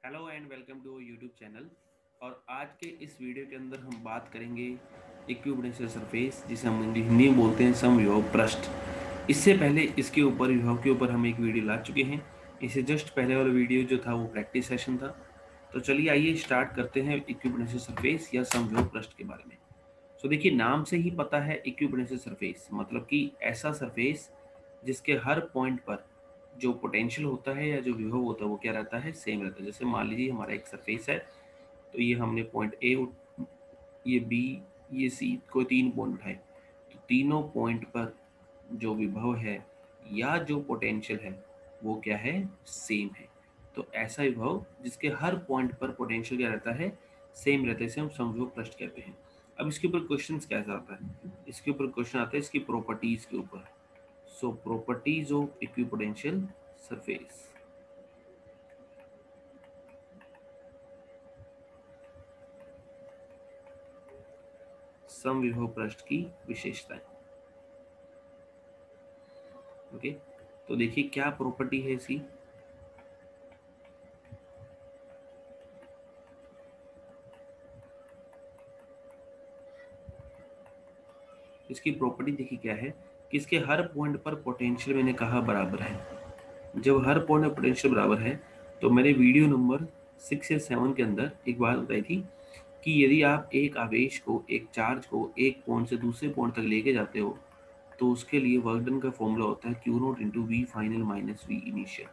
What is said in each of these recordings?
Hello and welcome to YouTube channel. और आज के इस वीडियो के अंदर हम बात करेंगे इक्विपोटेंशियल सरफेस, जिसे हम हिंदी में बोलते हैं समविभव पृष्ठ। इससे पहले इसके ऊपर विभव के ऊपर हम एक वीडियो ला चुके हैं। इससे जस्ट पहले वाला वीडियो जो था वो प्रैक्टिस सेशन था। तो चलिए आइए स्टार्ट करते हैं इक्विपोटेंशियल सरफेस या समविभव पृष्ठ के बारे में। तो देखिए, नाम से ही पता है इक्विपोटेंशियल सरफेस मतलब कि ऐसा सरफेस जिसके हर पॉइंट पर जो पोटेंशियल होता है या जो विभव होता है वो क्या रहता है, सेम रहता है। जैसे मान लीजिए हमारा एक सरफेस है, तो ये हमने पॉइंट ए, ये बी, ये सी, कोई तीन पॉइंट उठाए, तो तीनों पॉइंट पर जो विभव है या जो पोटेंशियल है वो क्या है, सेम है। तो ऐसा विभव जिसके हर पॉइंट पर पोटेंशियल क्या रहता है, सेम रहता है, इसे हम समविभव पृष्ठ कहते हैं। अब इसके ऊपर क्वेश्चन कैसा आता है, इसके ऊपर क्वेश्चन आता है इसकी प्रॉपर्टीज के ऊपर। सो प्रॉपर्टीज ऑफ इक्विपोटेंशियल सरफेस। समविभव पृष्ठ की विशेषताएं। ओके, तो देखिए क्या प्रॉपर्टी है इसकी। इसकी प्रॉपर्टी देखिए क्या है कि इसके हर पॉइंट पर पोटेंशियल, मैंने कहा, बराबर है। जब हर पॉइंट पर पोटेंशियल बराबर है, तो मैंने वीडियो नंबर 6 या 7 के अंदर एक बात बताई थी कि यदि आप एक आवेश को, एक चार्ज को एक पॉइंट से दूसरे पॉइंट तक लेके जाते हो, तो उसके लिए वर्क डन का फॉर्मूला होता है Q not into V final minus V initial.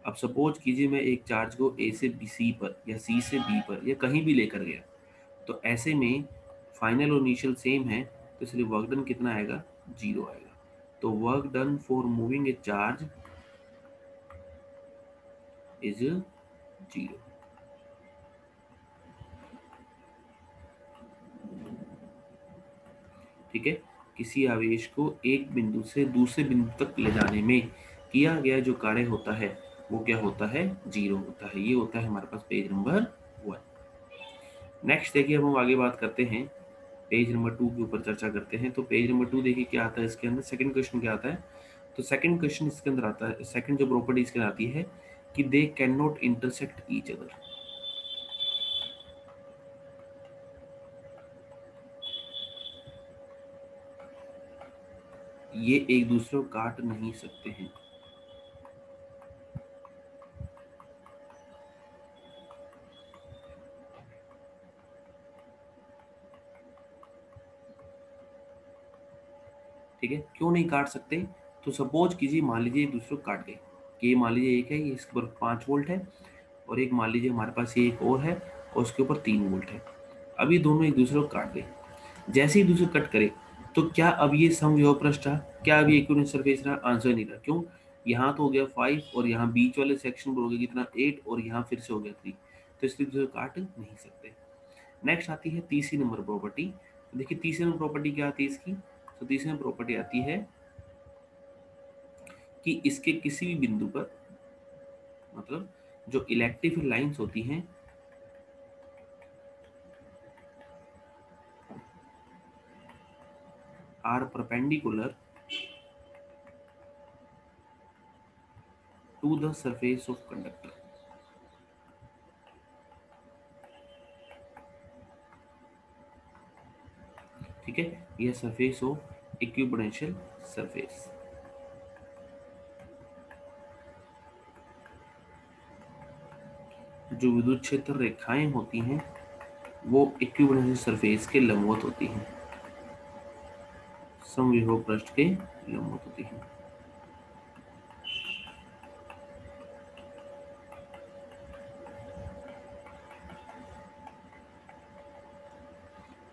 अब सपोज कीजिए मैं एक चार्ज को ए से बी, सी पर या सी से बी पर या कहीं भी लेकर गया, तो ऐसे में फाइनल और इनिशियल सेम है, तो इसलिए वर्क डन कितना आएगा, जीरो आएगा। तो work done for moving A charge is zero. ठीक है, किसी आवेश को एक बिंदु से दूसरे बिंदु तक ले जाने में किया गया जो कार्य होता है वो क्या होता है, जीरो होता है। ये होता है हमारे पास पेज नंबर 1। नेक्स्ट देखिए, अब हम आगे बात करते हैं पेज नंबर 2 के ऊपर चर्चा करते हैं। तो पेज नंबर 2 देखिए क्या आता है इसके अंदर, सेकंड क्वेश्चन क्या आता है। तो सेकंड क्वेश्चन इसके अंदर आता है, सेकंड जो प्रॉपर्टी इसके अंदर आती है कि they can not intersect each other. ये एक दूसरे को काट नहीं सकते हैं। ठीक है, क्यों नहीं काट सकते। तो सपोज कीजिए, मान लीजिए एक दूसरे को काट गए, कि ये मान लीजिए एक है, ये इसके ऊपर 5 वोल्ट है, और एक मान लीजिए हमारे पास ये एक और है और उसके ऊपर 3 वोल्ट है। अब ये दोनों एक दूसरे को काट गए। जैसे ही दूसरे कट करे, तो क्या अब ये समविभव पृष्ठ रहा, क्या अभी इक्विवेलेंट सरफेस रहा, आंसर नहीं रहा। क्यों, यहाँ तो हो गया 5 और यहाँ बीच वाले सेक्शन पर हो गया कितना, 8, और यहाँ फिर से हो गया 3, तो इसलिए दूसरे काट नहीं सकते। नेक्स्ट आती है तीसरी नंबर प्रॉपर्टी। देखिए तीसरी नंबर प्रॉपर्टी क्या आती है इसकी। तो तीसरी नंबर प्रॉपर्टी आती है कि इसके किसी भी बिंदु पर, मतलब जो इलेक्ट्रिक लाइंस होती हैं, are perpendicular to the surface of conductor. ठीक है, यह सरफेस ऑफ इक्विपोटेंशियल सरफेस। जो विद्युत क्षेत्र रेखाएं होती हैं वो इक्विपोटेंशियल सरफेस के लंबवत होती हैं, समविभव पृष्ठ के लंबवत होती हैं।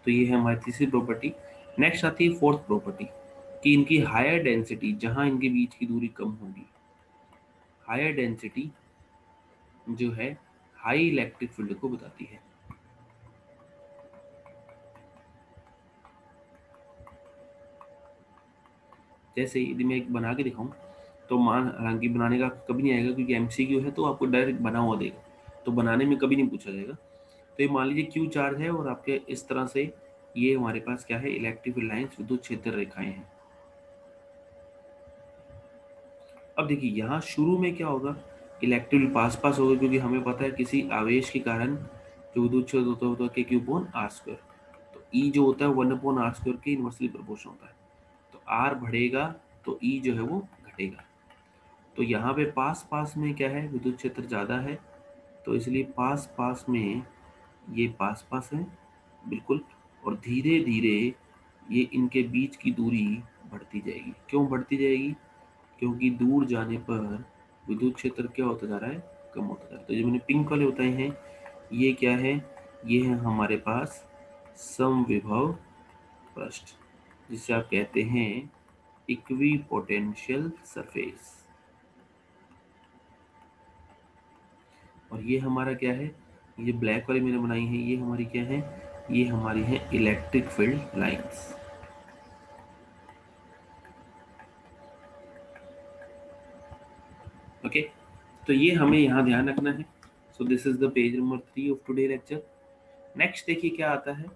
तो ये है हमारी तीसरी प्रॉपर्टी। नेक्स्ट आती है फोर्थ प्रॉपर्टी कि इनकी हायर डेंसिटी, जहां इनके बीच की दूरी कम होगी, हायर डेंसिटी जो है हाई इलेक्ट्रिक फील्ड को बताती है। जैसे यदि मैं एक बना के दिखाऊं, तो मान, हालांकि बनाने का कभी नहीं आएगा क्योंकि एमसीक्यू है, तो आपको डायरेक्ट बना हुआ देगा, तो बनाने में कभी नहीं पूछा जाएगा। तो ये मान लीजिए क्यू चार्ज है और आपके इस तरह से ये हमारे पास क्या है, इलेक्ट्रिक लाइंस, विद्युत क्षेत्र रेखाएं हैं। अब देखिए यहाँ शुरू में क्या होगा, इलेक्ट्रिक पास पास होगा, क्योंकि हमें पता है किसी आवेश के कारण जो विद्युत क्षेत्र होता है वो के क्यू अपॉन आर स्क्वायर। तो ई जो होता है 1/r² के इनवर्सली प्रोपोर्शनल होता है। तो आर बढ़ेगा तो ई जो है वो घटेगा। तो यहाँ पे पास पास में क्या है, विद्युत क्षेत्र ज़्यादा है, तो इसलिए पास पास में ये पास पास है बिल्कुल, और धीरे धीरे ये इनके बीच की दूरी बढ़ती जाएगी। क्यों बढ़ती जाएगी? क्योंकि दूर जाने पर विद्युत क्षेत्र क्या होता जा रहा है, कम होता जा रहा है। तो जो मैंने पिंक वाले बताए हैं ये क्या है, ये है हमारे पास समविभव पृष्ठ, जिसे आप कहते हैं इक्वी पोटेंशियल सरफेस। और ये हमारा क्या है, ये ब्लैक वाली मैंने बनाई है, ये हमारी क्या है, ये हमारी है इलेक्ट्रिक फील्ड लाइंस। ओके, तो ये हमें यहाँ ध्यान रखना है। So this is the page number 3 of today lecture. Next देखिए क्या आता है।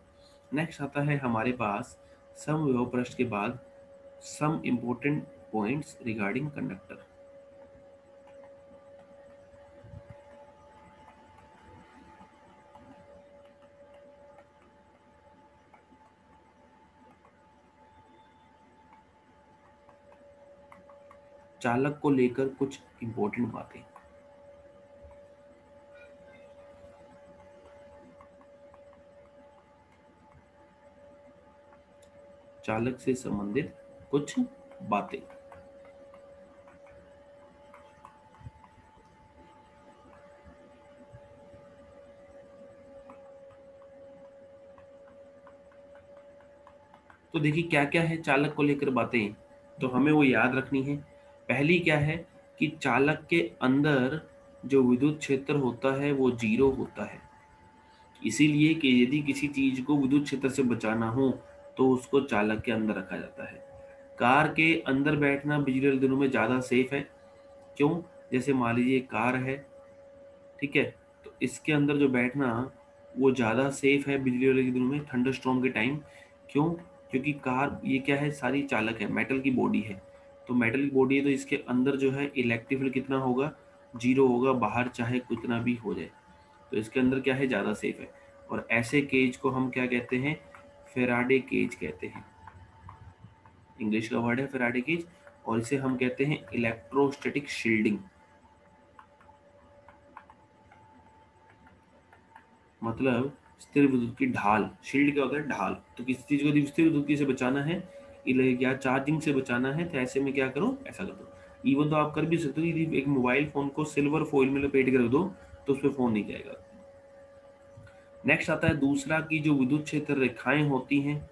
नेक्स्ट आता है हमारे पास समविभव पृष्ठ के बाद some important points regarding conductor. चालक को लेकर कुछ इम्पोर्टेंट बातें। चालक से संबंधित कुछ बातें। तो देखिए क्या क्या है चालक को लेकर बातें, तो हमें वो याद रखनी है। पहली क्या है कि चालक के अंदर जो विद्युत क्षेत्र होता है वो 0 होता है। इसीलिए कि यदि किसी चीज को विद्युत क्षेत्र से बचाना हो तो उसको चालक के अंदर रखा जाता है। कार के अंदर बैठना बिजली वाले दिनों में ज़्यादा सेफ है। क्यों? जैसे मान लीजिए कार है, ठीक है, तो इसके अंदर जो बैठना वो ज़्यादा सेफ है बिजली वाले के दिनों में, थंडर स्टॉर्म के टाइम। क्यों? क्योंकि कार ये क्या है, सारी चालक है, मेटल की बॉडी है। तो मेटल की बॉडी है तो इसके अंदर जो है इलेक्ट्रिक फील्ड कितना होगा, 0 होगा, बाहर चाहे कितना भी हो जाए। तो इसके अंदर क्या है, ज़्यादा सेफ है। और ऐसे केज को हम क्या कहते हैं, फेराडे केज कहते हैं। इंग्लिश का वर्ड है फेराडे केज, और इसे हम कहते हैं इलेक्ट्रोस्टैटिक शील्डिंग। मतलब स्थिर विद्युत की ढाल। शील्ड क्या होता है, ढाल। तो किसी चीज को यदि स्थिर विद्युत से बचाना है या चार्जिंग से बचाना है तो ऐसे में क्या करो, ऐसा कर दो। इवन तो आप कर भी सकते हो, यदि एक मोबाइल फोन को सिल्वर फॉइल में लपेट कर रख दो तो उस पर फोन नहीं जाएगा। नेक्स्ट आता है दूसरा की जो विद्युत क्षेत्र रेखाएं होती हैं,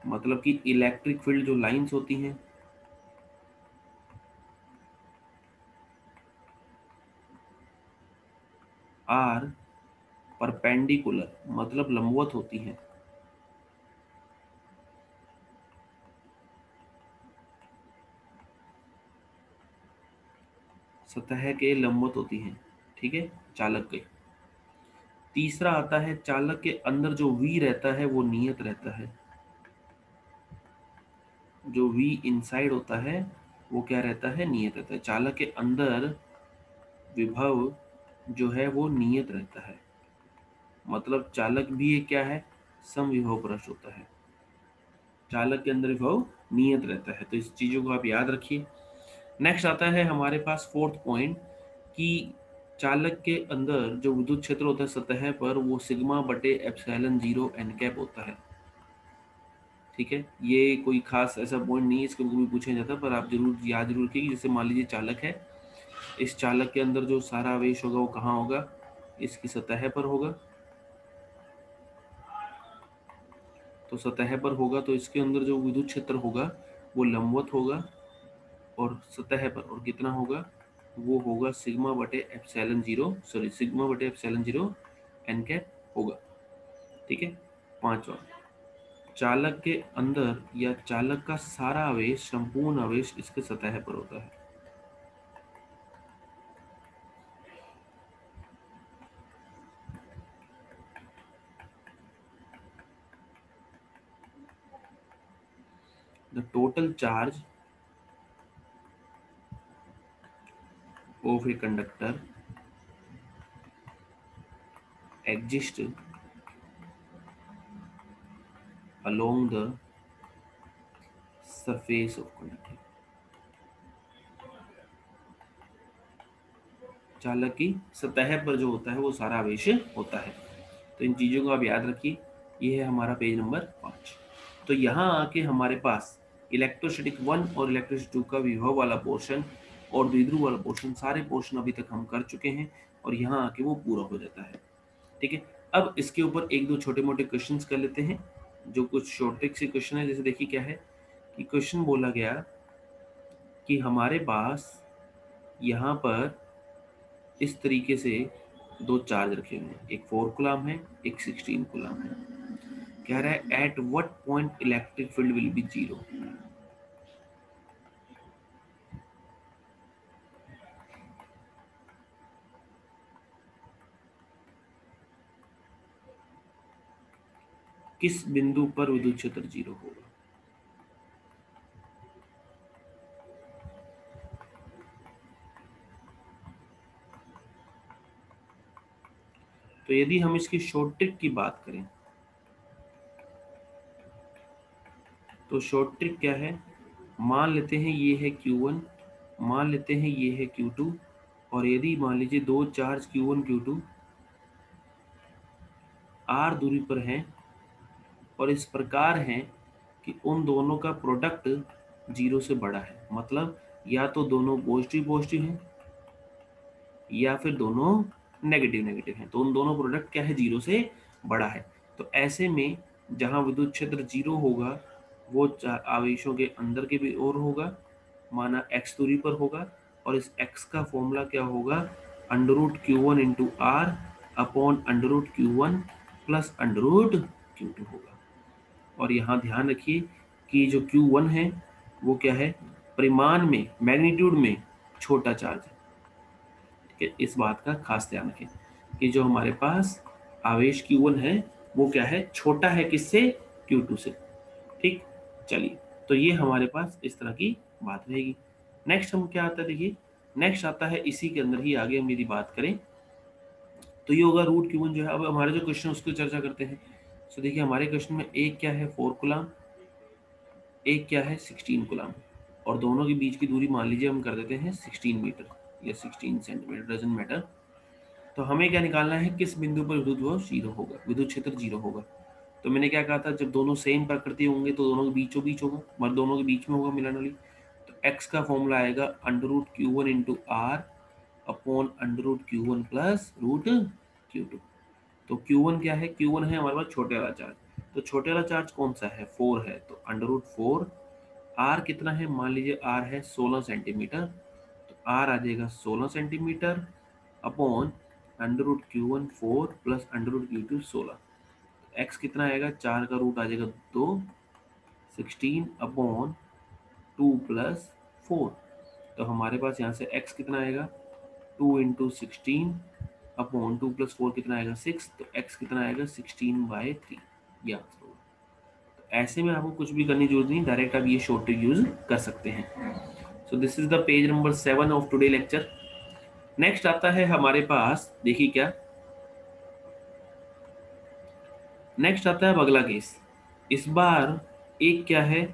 मतलब कि इलेक्ट्रिक फील्ड जो लाइंस होती हैं, आर परपेंडिकुलर, मतलब लंबवत होती हैं। सतह के लंबवत होती हैं, ठीक है, चालक के। तीसरा आता है चालक के अंदर जो वी रहता है वो नियत रहता है। जो वी इनसाइड होता है वो क्या रहता है, नियत रहता है। चालक के अंदर विभव जो है वो नियत रहता है। मतलब चालक भी एक क्या है, समविभव पृष्ठ होता है। चालक के अंदर विभव नियत रहता है, तो इस चीजों को आप याद रखिए। नेक्स्ट आता है हमारे पास फोर्थ पॉइंट कि चालक के अंदर जो विद्युत क्षेत्र होता है सतह पर वो सिग्मा बटे एप्सिलॉन 0 एन कैप होता है। ठीक है, ये कोई खास ऐसा पॉइंट नहीं है, इसको कभी पूछा नहीं जाता, पर आप जरूर याद जरूर रखिए कि जैसे मान लीजिए चालक है, इस चालक के अंदर जो सारा आवेश होगा वो कहाँ होगा, इसकी सतह पर होगा। तो सतह पर होगा तो इसके अंदर जो विद्युत क्षेत्र होगा वो लंबवत होगा, और सतह पर और कितना होगा, वो होगा सिग्मा बटे एप्सिलॉन 0, सॉरी सिग्मा बटे एप्सिलॉन 0 एन कैप होगा। ठीक है। पांचवा, चालक के अंदर या चालक का सारा आवेश, संपूर्ण आवेश इसके सतह पर होता है। The total charge of a conductor exist along the surface of conductor। चालक की सतह पर जो होता है वो सारा आवेश होता है। तो इन चीजों को आप याद रखिए। ये है हमारा पेज नंबर 5। तो यहाँ आके हमारे पास इलेक्ट्रोस्टैटिक 1 और इलेक्ट्रोस्टैटिक 2 का विभव वाला पोर्शन और द्विध्रुव वाला पोर्शन, सारे पोर्शन अभी तक हम कर चुके हैं और यहाँ आके वो पूरा हो जाता है। ठीक है, अब इसके ऊपर एक दो छोटे मोटे क्वेश्चंस कर लेते हैं, जो कुछ शॉर्ट ट्रिक से क्वेश्चन है। जैसे देखिए क्या है कि क्वेश्चन बोला गया कि हमारे पास यहाँ पर इस तरीके से दो चार्ज रखे हुए हैं, एक 4 कूलम है, एक 16 कूलम है। कह रहा है at what point electric field will be zero. किस बिंदु पर विद्युत क्षेत्र जीरो होगा। तो यदि हम इसकी शॉर्ट ट्रिक की बात करें तो शॉर्ट ट्रिक क्या है, मान लेते हैं ये है Q1, मान लेते हैं ये है Q2, और यदि मान लीजिए दो चार्ज Q1 Q2 R दूरी पर हैं और इस प्रकार हैं कि उन दोनों का प्रोडक्ट जीरो से बड़ा है, मतलब या तो दोनों पॉजिटिव पॉजिटिव हैं या फिर दोनों नेगेटिव नेगेटिव हैं, तो उन दोनों प्रोडक्ट क्या है, जीरो से बड़ा है। तो ऐसे में जहां विद्युत क्षेत्र जीरो होगा वो आवेशों के अंदर के भी ओर होगा, माना x दूरी पर होगा, और इस x का फॉर्मूला क्या होगा, under root Q1 into are upon under root Q1 plus under root Q2 होगा। और यहाँ ध्यान रखिए कि जो Q1 है वो क्या है, परिमाण में, मैग्नीट्यूड में छोटा चार्ज है। ठीक है, इस बात का खास ध्यान रखें कि जो हमारे पास आवेश Q1 है वो क्या है, छोटा है किससे, Q2 से। ठीक, चलिए, तो ये हमारे पास इस तरह की बात रहेगी। नेक्स्ट हम क्या आता है, देखिए नेक्स्ट आता है इसी के अंदर ही, आगे हम यदि बात करें तो ये होगा रूट Q1 जो है। अब हमारे जो क्वेश्चन उसकी चर्चा करते हैं। तो देखिए हमारे क्वेश्चन में एक क्या है 4 कूलम, एक क्या है 16 कूलम, और दोनों के बीच की दूरी मान लीजिए हम कर देते हैं 16 मीटर या 16 सेंटीमीटर, डजंट मैटर। तो हमें क्या निकालना है, किस बिंदु पर विद्युत जीरो होगा, विद्युत क्षेत्र जीरो होगा। तो मैंने क्या कहा था, जब दोनों सेम प्रकृति होंगे तो दोनों के बीचों बीच होगा, मतलब दोनों के बीच में होगा मिलन वाली। तो x का फॉर्मूला आएगा under root Q1 into are upon under root Q1 plus root Q2। तो Q1 क्या है, Q1 है हमारे पास छोटे वाला चार्ज, तो छोटे वाला चार्ज कौन सा है, 4 है, तो अंडर रूट 4। आर कितना है, मान लीजिए आर है 16 सेंटीमीटर, तो आर आ जाएगा 16 centimetre upon under root Q1 4 plus under root Q2 16। X कितना आएगा, 4 का रूट आ जाएगा 2, 16 अपॉन 2 प्लस 4। तो हमारे पास यहाँ से x कितना आएगा, 2 इंटू 16 अपॉन 2 प्लस 4 कितना आएगा 6, तो x कितना आएगा 16/3, ये आंसर होगा। तो ऐसे में आपको कुछ भी करने की जरूरत नहीं, डायरेक्ट आप ये शॉर्ट ट्रिक यूज कर सकते हैं। So this is the page number 7 of today lecture. Next आता है हमारे पास, देखिए क्या नेक्स्ट आता है, अब अगला केस। इस बार एक क्या है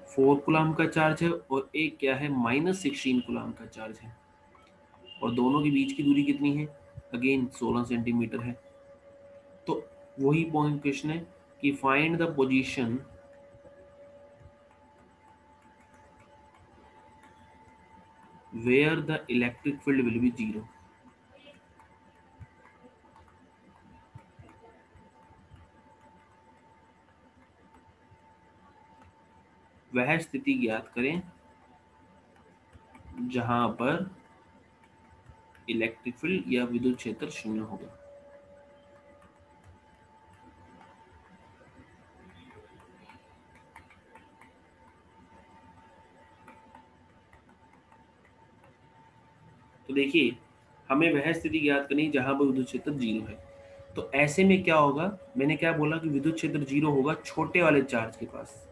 4 कूलम का चार्ज है और एक क्या है -16 कूलम का चार्ज है, और दोनों के बीच की दूरी कितनी है, अगेन 16 सेंटीमीटर है। तो वही पॉइंट क्वेश्चन है कि find the position where the electric field will be zero. वह स्थिति ज्ञात करें जहां पर इलेक्ट्रिक फील्ड या विद्युत क्षेत्र शून्य होगा। तो देखिए हमें वह स्थिति ज्ञात करनी जहां पर विद्युत क्षेत्र जीरो है। तो ऐसे में क्या होगा, मैंने क्या बोला कि विद्युत क्षेत्र जीरो होगा छोटे वाले चार्ज के पास।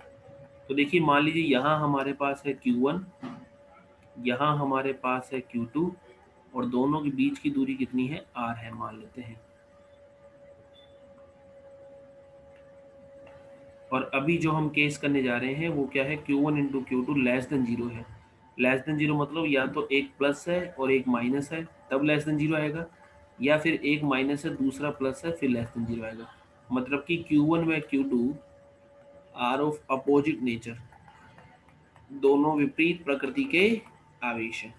तो देखिए मान लीजिए यहाँ हमारे पास है Q1, यहाँ हमारे पास है Q2, और दोनों के बीच की दूरी कितनी है, r है, मान लेते हैं। और अभी जो हम केस करने जा रहे हैं वो क्या है, Q1 into Q2 less than zero है। लेस देन जीरो मतलब या तो एक प्लस है और एक माइनस है तब लेस देन जीरो आएगा, या फिर एक माइनस है दूसरा प्लस है फिर लेस देन जीरो आएगा। मतलब कि Q1 व Q2 are of opposite nature, दोनों विपरीत प्रकृति के आवेश हैं।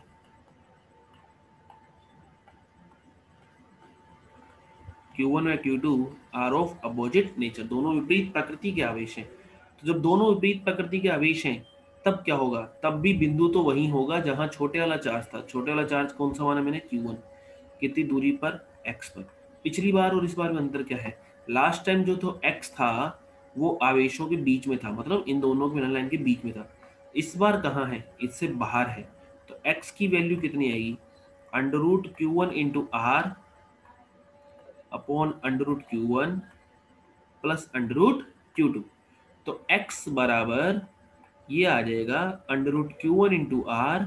Q1 व Q2 are of opposite nature, दोनों विपरीत प्रकृति के आवेश हैं। तो जब दोनों विपरीत प्रकृति के आवेश हैं तब क्या होगा, तब भी बिंदु तो वही होगा जहां छोटे वाला चार्ज था। छोटे वाला चार्ज कौन सा माना मैंने, Q1, कितनी दूरी पर, x पर। पिछली बार और इस बार में अंतर क्या है, लास्ट टाइम जो तो x था वो आवेशों के बीच में था, मतलब इन दोनों के लाइन के बीच में था। इस बार कहाँ है, इससे बाहर है। तो x की वैल्यू कितनी आएगी, under root Q1 into are upon under root Q1 plus under root Q2। तो x बराबर ये आ जाएगा under root Q1 into are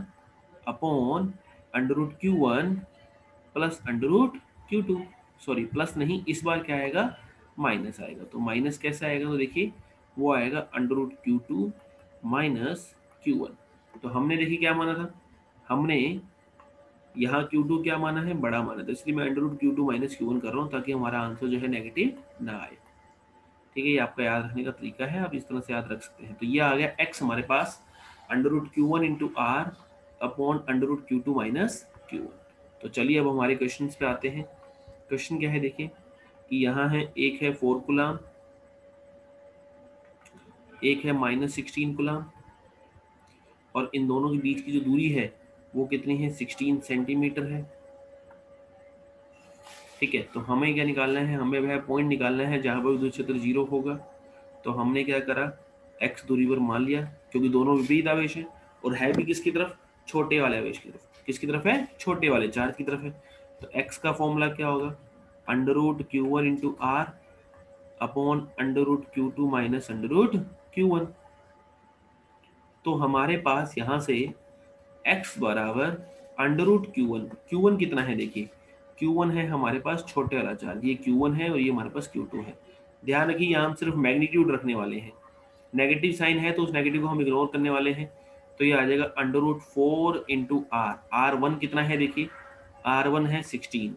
upon under root Q1 plus under root Q2। Sorry plus नहीं, इस बार क्या आएगा, माइनस आएगा। तो माइनस कैसे आएगा, तो देखिए वो आएगा under root Q2 minus Q1। तो हमने देखिए क्या माना था, हमने यहाँ Q2 क्या माना है, बड़ा माना था, इसलिए मैं under root Q2 minus Q1 कर रहा हूँ ताकि हमारा आंसर जो है नेगेटिव ना आए। ठीक है, ये आपका याद रखने का तरीका है, आप इस तरह से याद रख सकते हैं। तो ये आ गया x हमारे पास under root Q1 into are upon under root Q2 minus Q1। तो चलिए अब हमारे क्वेश्चन पे आते हैं। क्वेश्चन क्या है, देखिए कि यहाँ है एक है 4 कूलम, एक है -16 कूलम, और इन दोनों के बीच की जो दूरी है वो कितनी है, 16 सेंटीमीटर है। ठीक है, तो हमें क्या निकालना है, हमें वह पॉइंट निकालना है जहाँ पर विद्युत क्षेत्र 0 होगा। तो हमने क्या करा, x दूरी पर मान लिया, क्योंकि दोनों विपरीत आवेश है और है भी किसकी तरफ, छोटे वाले आवेश की तरफ। किसकी तरफ है, छोटे वाले चार्ज की तरफ है। तो x का फॉर्मूला क्या होगा, under root Q1 into are upon under root Q2 minus under root Q1। तो हमारे पास यहाँ से x बराबर अंडर रूट Q1, Q1 कितना है देखिए, Q1 है हमारे पास छोटे वाला चार्ज, ये Q1 है और ये हमारे पास Q2 है। ध्यान रखिए यहाँ हम सिर्फ मैग्नीट्यूड रखने वाले हैं, नेगेटिव साइन है तो उस नेगेटिव को हम इग्नोर करने वाले हैं। तो ये आ जाएगा under root 4 into are, R1 कितना है देखिए, R1 है 16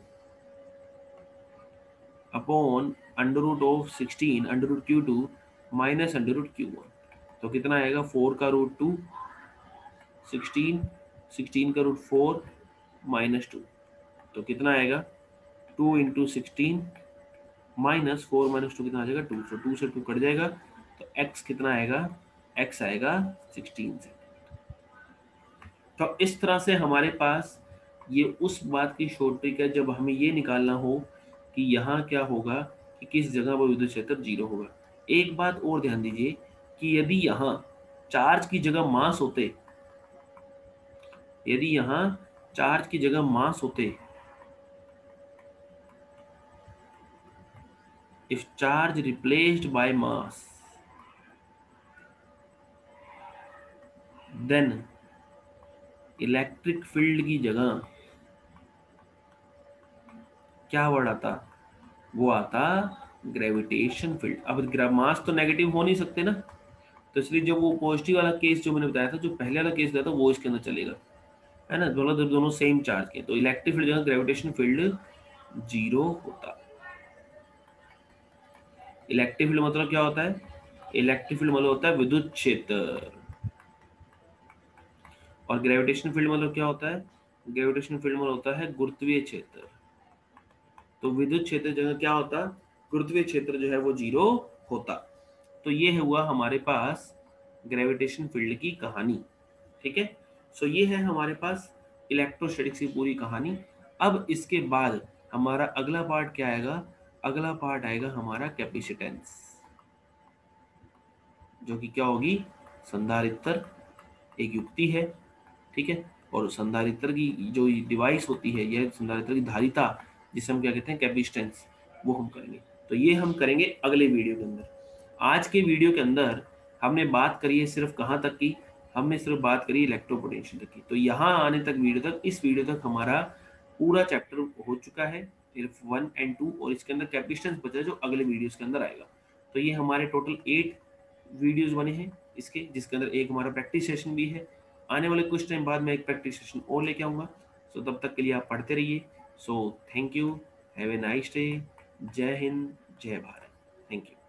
upon under root of 16 under root Q2 minus under root Q1। तो कितना आएगा, 4 का रूट 2 16, 16 का रूट 4 माइनस 2। तो कितना आएगा, 2 इंटू 16 माइनस 4 माइनस 2 कितना आ जाएगा, 2। तो 2 से 2 कट जाएगा, तो x कितना आएगा, x आएगा 16 से। तो इस तरह से हमारे पास ये उस बात की शॉर्ट ट्रिक है जब हमें ये निकालना हो कि यहाँ क्या होगा, कि किस जगह पर विद्युत क्षेत्र 0 होगा। एक बात और ध्यान दीजिए कि यदि यहाँ चार्ज की जगह मास होते, यदि यहाँ चार्ज की जगह मास होते, if charge replaced by mass then electric field की जगह क्या वर्ड आता, वो आता ग्रेविटेशन फील्ड। अब मास तो नेगेटिव हो नहीं सकते ना, तो इसलिए जो वो पॉजिटिव वाला केस जो मैंने बताया था, जो पहले वाला केस बताया था वो इसके अंदर चलेगा, है ना, दोनों सेम चार्ज के। तो इलेक्ट्रिक फील्ड जगह ग्रेविटेशन फील्ड 0 होता। इलेक्ट्रिक फील्ड मतलब क्या होता है, इलेक्ट्रिक फील्ड मतलब होता है विद्युत क्षेत्र, और ग्रेविटेशन फील्ड मतलब क्या होता है, ग्रेविटेशन फील्ड मतलब होता है गुरुत्वीय क्षेत्र। तो विद्युत क्षेत्र जगह क्या होता, गुरुत्वीय क्षेत्र जो है वो 0 होता। तो ये हुआ हमारे पास ग्रेविटेशन फील्ड की कहानी। ठीक है, सो ये है हमारे पास इलेक्ट्रोस्टैटिक्स की पूरी कहानी। अब इसके बाद हमारा अगला पार्ट क्या आएगा, अगला पार्ट आएगा हमारा कैपेसिटेंस, जो कि क्या होगी, संधारित्र एक युक्ति है। ठीक है, और संधारित्र की जो डिवाइस होती है, यह संधारित्र की धारिता, जिसे हम क्या कहते हैं, कैपेसिटेंस, वो हम करेंगे। तो ये हम करेंगे अगले वीडियो के अंदर। आज के वीडियो के अंदर हमने बात करी है सिर्फ कहाँ तक की, हमने सिर्फ बात करी इलेक्ट्रोपोटेंशियल तक की। तो यहाँ आने तक वीडियो तक, इस वीडियो तक हमारा पूरा चैप्टर हो चुका है, सिर्फ 1 एंड 2, और इसके अंदर कैपिस्टन्स बचा है जो अगले वीडियोस के अंदर आएगा। तो ये हमारे टोटल 8 वीडियोस बने हैं इसके, जिसके अंदर एक हमारा प्रैक्टिस सेशन भी है। आने वाले कुछ टाइम बाद मैं एक प्रैक्टिस सेशन और लेके आऊँगा। सो तब तक के लिए आप पढ़ते रहिए। So thank you, have a nice day, जय हिंद, जय भारत, थैंक यू।